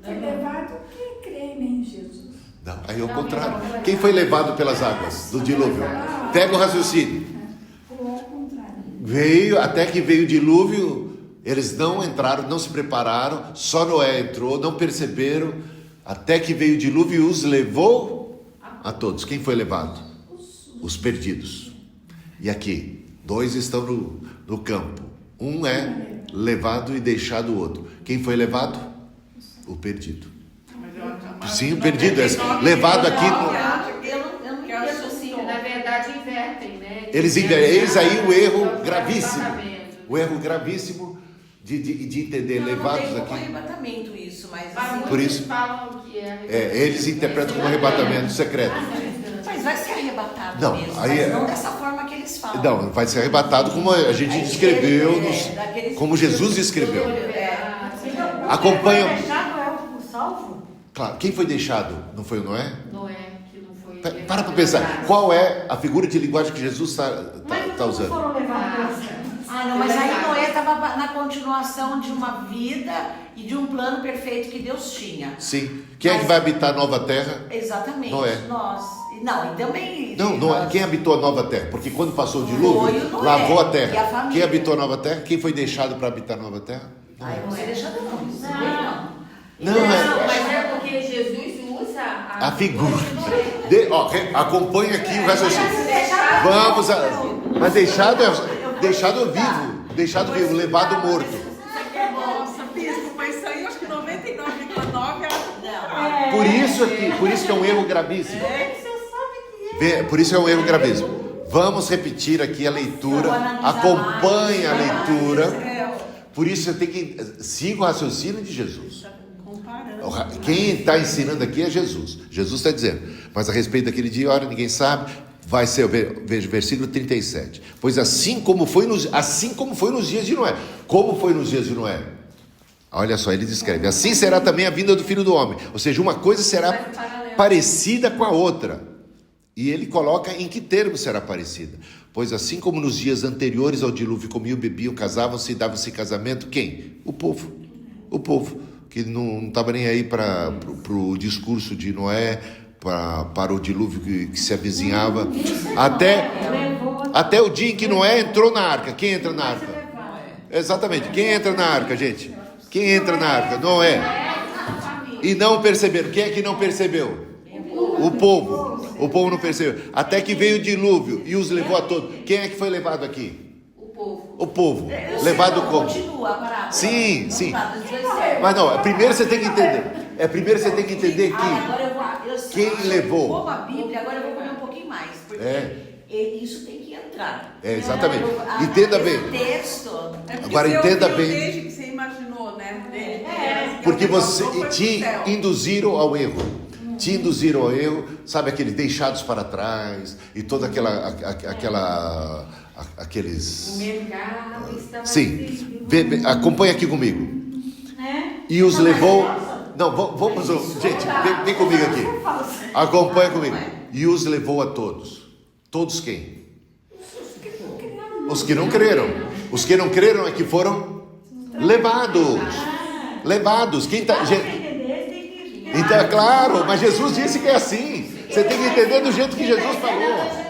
Foi levado quem crê em Jesus. Não, aí é o contrário. Quem foi levado pelas águas do dilúvio? Pega o raciocínio. Ou ao contrário. Veio, até que veio o dilúvio, eles não entraram, não se prepararam, só Noé entrou, não perceberam, até que veio o dilúvio e os levou a todos. Quem foi levado? Os perdidos. E aqui, 2 estão no campo. Um é levado e deixado o outro. Quem foi levado? O perdido. Mas eu acho- Sim, o perdido é levado aqui. Eu não Que é o entendo assim, assim. na verdade invertem, né? Eles invertem. Eis aí o erro É o gravíssimo. tratamento. O erro gravíssimo de entender, levados Não tem como aqui. arrebatamento isso, mas Mas assim, Por isso- muitos falam que é. Eles interpretam como arrebatamento secreto. mas vai ser arrebatado Não, mesmo, aí mas é- não dessa forma que eles falam. Não, vai ser arrebatado como a gente descreveu, daqueles- como Jesus descreveu. Então, Acompanha- quem foi deixado é o salvo? Claro, quem foi deixado? Não foi o Noé? Noé, que não foi. Para pensar, qual é a figura de linguagem que Jesus está Mas então usando? foram levados pelas... Ah, não, mas aí Noé estava na continuação de uma vida e de um plano perfeito que Deus tinha. Sim. Quem é que vai habitar a nova terra? Exatamente. Noé. Nós. Não, e também. Não, nós. quem habitou a nova terra? Porque quando passou o Foi dilúvio, o Noé lavou a e a terra. família. Quem habitou a nova terra? Quem foi deixado para habitar a nova terra? Ai, você deixa não, isso não. Não, Mas é porque Jesus usa a figura. Acompanha aqui o raciocínio. Vamos mas deixado vivo. Deixado vivo, levado morto. Nossa, bispo, mas isso aí eu acho que 99,9 é Por isso que é um erro gravíssimo. Por isso é um erro gravíssimo. Vamos repetir aqui a leitura. Acompanhe a leitura. Por isso você tem que siga o raciocínio de Jesus. comparando. Quem está ensinando aqui é Jesus. Jesus está dizendo, mas a respeito daquele dia, olha, ninguém sabe. Vai ser, veja, versículo 37. Pois assim como foi nos dias de Noé. Como foi nos dias de Noé? Olha só, ele descreve. Assim será também a vinda do Filho do Homem. Ou seja, uma coisa será parecida com a outra. E ele coloca em que termo será parecida. Pois assim como nos dias anteriores ao dilúvio comiam, bebiam, casavam-se e davam-se casamento, quem? O povo. O povo, que não estava nem aí para o discurso de Noé, para o dilúvio que se avizinhava, até o dia em que Noé entrou na arca. Quem entra na arca? Exatamente, quem entra na arca, gente? Quem entra na arca? Noé. E não perceberam. Quem é que não percebeu? O povo. O povo não percebeu. Até que veio o dilúvio e os levou a todos. Quem é que foi levado aqui? O povo. O povo. Levado como? Continua a parábola. Sim, sim. Dos dois servos. Mas não, primeiro você tem que entender. Primeiro você tem que entender Agora que eu quem acho que levou? Como a Bíblia, agora eu vou comer um pouquinho mais. Porque isso tem que entrar. Exatamente. Entenda bem. Esse texto. É porque Agora você entenda ouviu bem. Desde que você imaginou, né? Desde que Porque alguém você passou, foi pro te céu. induziram ao erro. Te induziram ao erro, sabe, aqueles deixados para trás e toda aqueles. O mercado estava Sim, acompanha aqui comigo. Né? E os levou. Não, vamos, gente, vem comigo aqui. Acompanha comigo. E os levou a todos. Todos quem? Os que não creram. Os que não creram é que foram levados. Levados. Quem tá, gente, então, é claro, mas Jesus disse que é assim. Você tem que entender do jeito que Jesus falou.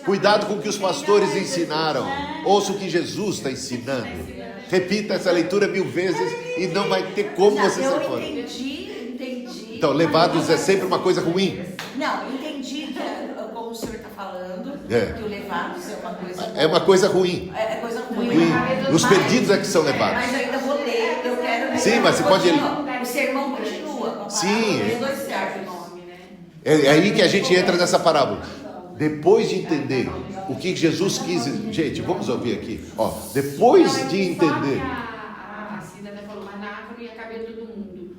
Cuidado com o que os pastores ensinaram. Ouça o que Jesus está ensinando. Repita essa leitura 1000 vezes e não vai ter como você sair fora. Eu entendi. Então, levados é sempre uma coisa ruim. Não, entendi que, como o senhor está falando, É. que o levados é uma coisa. É uma coisa ruim. É coisa ruim. Ruim. Os perdidos é que são levados. Mas eu ainda vou ler, eu quero. Sim, mas você pode- O sermão continua. Sim. Os dois servos. É aí que a gente entra nessa parábola. Depois de entender o que Jesus quis. Gente, vamos ouvir aqui. Ó, depois de entender. A Cida até falou, mas na arca não ia caber todo mundo.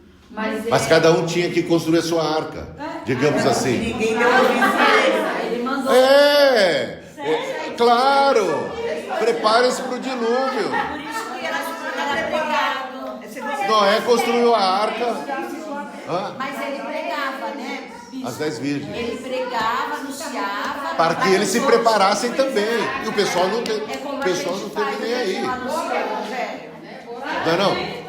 Mas cada um tinha que construir a sua arca. Digamos assim. Ninguém deu ouvido pra ele. Ele mandou. Claro. Prepare-se para o dilúvio. Por isso que era pregado. Noé construiu a arca. Mas ele pregava, né? As 10 virgens. Ele pregava, anunciava. Para que eles se preparassem também. E o pessoal não teve, É como o a pessoal gente não teve faz, nem a aí. gente anuncia o evangelho. Não.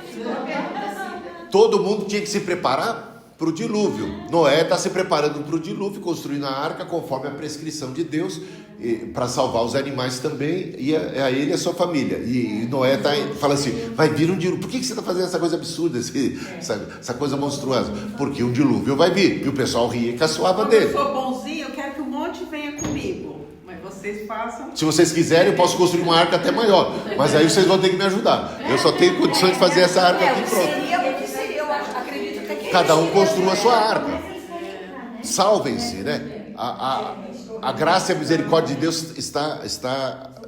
Todo mundo tinha que se preparar para o dilúvio. Noé está se preparando para o dilúvio, construindo a arca conforme a prescrição de Deus, para salvar os animais também, e a ele e a sua família. E Noé está falando assim, vai vir um dilúvio. Por que você está fazendo essa coisa absurda, essa coisa monstruosa? Porque um dilúvio vai vir. E o pessoal ria e caçoava Quando eu dele. sou bonzinho, eu quero que o monte venha comigo. Mas vocês façam. Se vocês quiserem, eu posso construir uma arca até maior. Mas aí vocês vão ter que me ajudar. Eu só tenho condições de fazer essa arca aqui O que pronto. seria, o que seria cada um construa a sua arca. Salvem-se, né? A graça e a misericórdia de Deus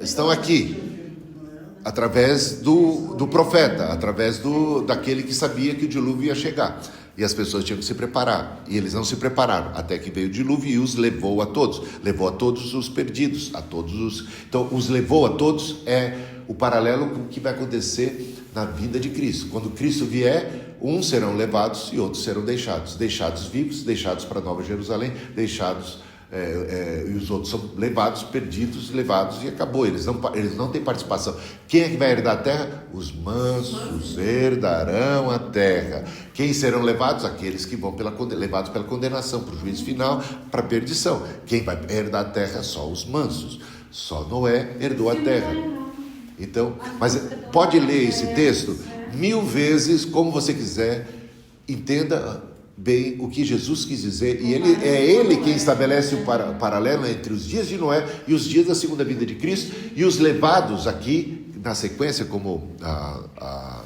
estão aqui. Através do profeta, através daquele que sabia que o dilúvio ia chegar. E as pessoas tinham que se preparar. E eles não se prepararam, até que veio o dilúvio e os levou a todos. Levou a todos os perdidos, a todos os... Então, os levou a todos é o paralelo com o que vai acontecer na vinda de Cristo. Quando Cristo vier, uns serão levados e outros serão deixados. Deixados vivos, deixados para Nova Jerusalém, deixados... e os outros são levados, perdidos, levados, e acabou. Eles não têm participação. Quem é que vai herdar a terra? Os mansos herdarão a terra. Quem serão levados? Aqueles que vão levados pela condenação, para o juízo final, para a perdição. Quem vai herdar a terra? Só os mansos. Só Noé herdou a terra. Então, mas pode ler esse texto 1000 vezes, como você quiser. Entenda bem o que Jesus quis dizer, e ele quem estabelece o paralelo entre os dias de Noé e os dias da segunda vinda de Cristo, e os levados aqui, na sequência, como a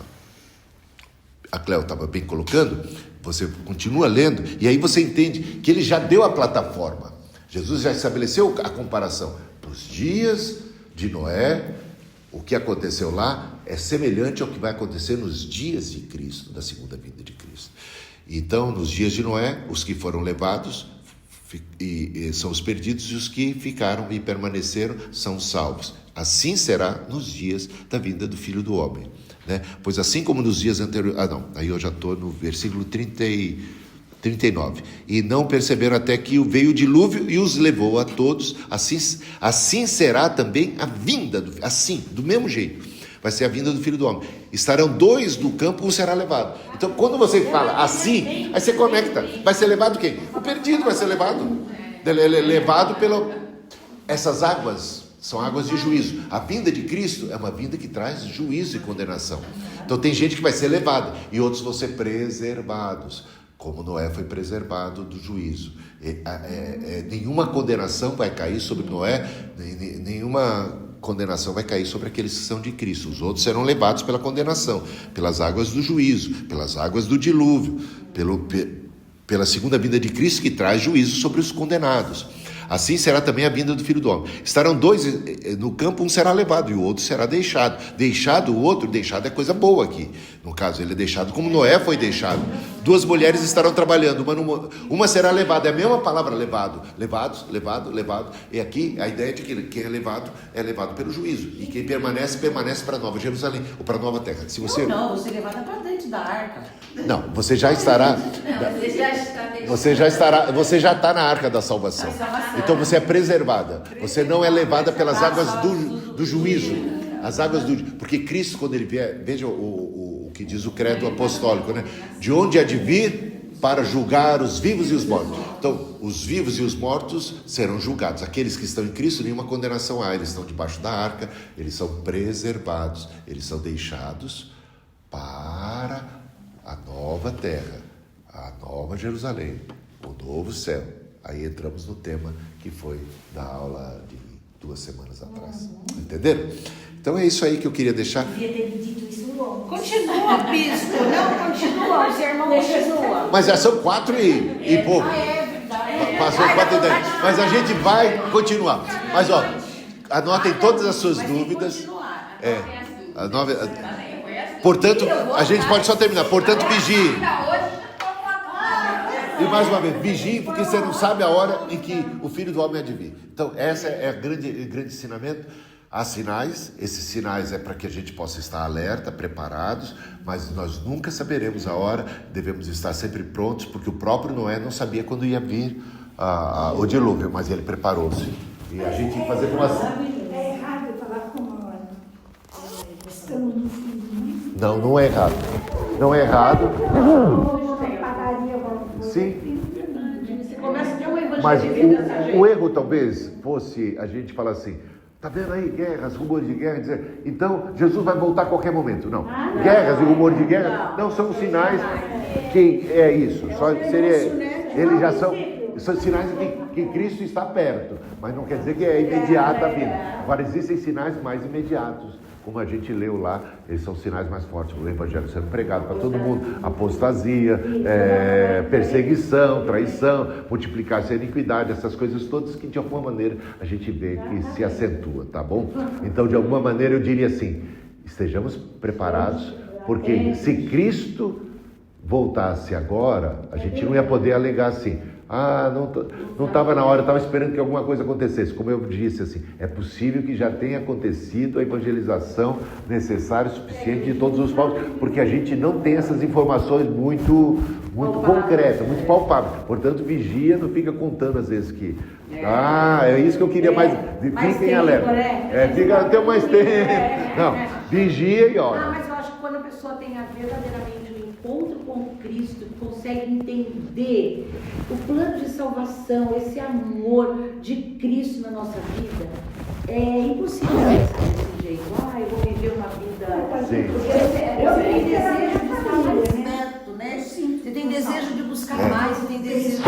Cléo estava bem colocando, você continua lendo, e aí você entende que ele já deu a plataforma. Jesus já estabeleceu a comparação. Os dias de Noé, o que aconteceu lá, é semelhante ao que vai acontecer nos dias de Cristo, da segunda vinda de Cristo. Então, nos dias de Noé, os que foram levados são os perdidos, e os que ficaram e permaneceram são salvos. Assim será nos dias da vinda do Filho do Homem, né? Pois assim como nos dias anteriores... aí eu já estou no versículo 39. E não perceberam até que veio o dilúvio e os levou a todos. Assim será também a vinda, do mesmo jeito. Vai ser a vinda do Filho do Homem. Estarão 2 no campo, um será levado. Então, quando você fala assim, aí você conecta. Vai ser levado quem? O perdido vai ser levado. Levado essas águas são águas de juízo. A vinda de Cristo é uma vinda que traz juízo e condenação. Então, tem gente que vai ser levada e outros vão ser preservados, como Noé foi preservado do juízo. Nenhuma condenação vai cair sobre Noé, nenhuma condenação vai cair sobre aqueles que são de Cristo. Os outros serão levados pela condenação, pelas águas do juízo, pelas águas do dilúvio, pela segunda vinda de Cristo, que traz juízo sobre os condenados. Assim será também a vinda do Filho do Homem. Estarão 2 no campo, um será levado e o outro será deixado. O outro deixado é coisa boa aqui. No caso, ele é deixado como Noé foi deixado. 2 mulheres estarão trabalhando, uma será levada. É a mesma palavra, levado. Levado. E aqui a ideia de que quem é levado pelo juízo. E quem permanece para Nova Jerusalém, ou para a Nova Terra. Se você... Não, você é levada para dentro da arca. Não, você já estará... Você já está na arca da salvação. Então você é preservada. Você não é levada pelas águas do juízo. As águas do... Porque Cristo, quando ele vier... Veja o que diz o credo apostólico, né? De onde há de vir para julgar os vivos e os mortos. Então, os vivos e os mortos serão julgados. Aqueles que estão em Cristo, nenhuma condenação há. Eles estão debaixo da arca. Eles são preservados. Eles são deixados para a nova terra, a nova Jerusalém, o novo céu. Aí entramos no tema que foi da aula de 2 semanas atrás. Entenderam? Então é isso aí que eu queria deixar. Devia ter dito isso logo. Continua, bispo. Não, continua. O sermão continua. Mas já são 4 e pouco. É verdade. Passou 4 e 10. Mas a gente vai continuar. Mas anotem todas as suas dúvidas. Portanto, a gente pode só terminar. Portanto, vigie. E mais uma vez, vigie, porque você não sabe a hora em que o Filho do Homem há de vir. Então, essa é o grande ensinamento. Há sinais, esses sinais é para que a gente possa estar alerta, preparados, mas nós nunca saberemos a hora, devemos estar sempre prontos, porque o próprio Noé não sabia quando ia vir o dilúvio, mas ele preparou-se. E a gente tem que fazer como assim. É errado falar como estamos no fim do mundo. Não é errado. Não é errado. Sim. Você começa a ter um evangelho Mas de vida dessa gente. o erro talvez fosse a gente falar assim, tá vendo aí guerras, rumores de guerra, dizer, então Jesus vai voltar a qualquer momento. Não. Guerras e rumores de guerra não são sinais que é isso. Eles já são sinais de que Cristo está perto, mas não quer dizer que é imediata a vinda. Agora existem sinais mais imediatos como a gente leu lá, esses são sinais mais fortes do evangelho sendo pregado para todo mundo: apostasia, perseguição, traição, multiplicar-se a iniquidade, essas coisas todas que de alguma maneira a gente vê que se acentua, tá bom? Então, de alguma maneira eu diria assim: estejamos preparados, porque se Cristo voltasse agora, a gente não ia poder alegar assim: não estava na hora, estava esperando que alguma coisa acontecesse. Como eu disse, assim, é possível que já tenha acontecido a evangelização necessária e suficiente de todos os povos, porque a gente não tem essas informações muito concretas, muito palpáveis. Portanto, vigia, não fica contando às vezes que é isso que eu queria mais. Fiquem alerta. Fica até mais tempo. Não, vigia e ora. Mas eu acho que quando a pessoa tem verdadeiramente encontro com Cristo, consegue entender o plano de salvação, esse amor de Cristo na nossa vida, é impossível desse jeito. Eu vou viver uma vida. Sim. Você tem desejo de estar mais perto, né? Você tem desejo de buscar mais, você tem desejo.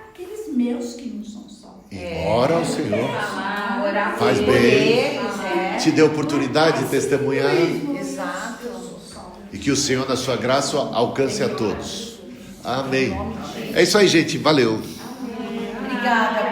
Aqueles meus que não são salvos. Ora ao Senhor. Orar Faz por bem. eles, Te dê oportunidade de testemunhar. Exato. E que o Senhor, na sua graça, alcance a todos. Amém. É isso aí, gente. Valeu. Obrigada.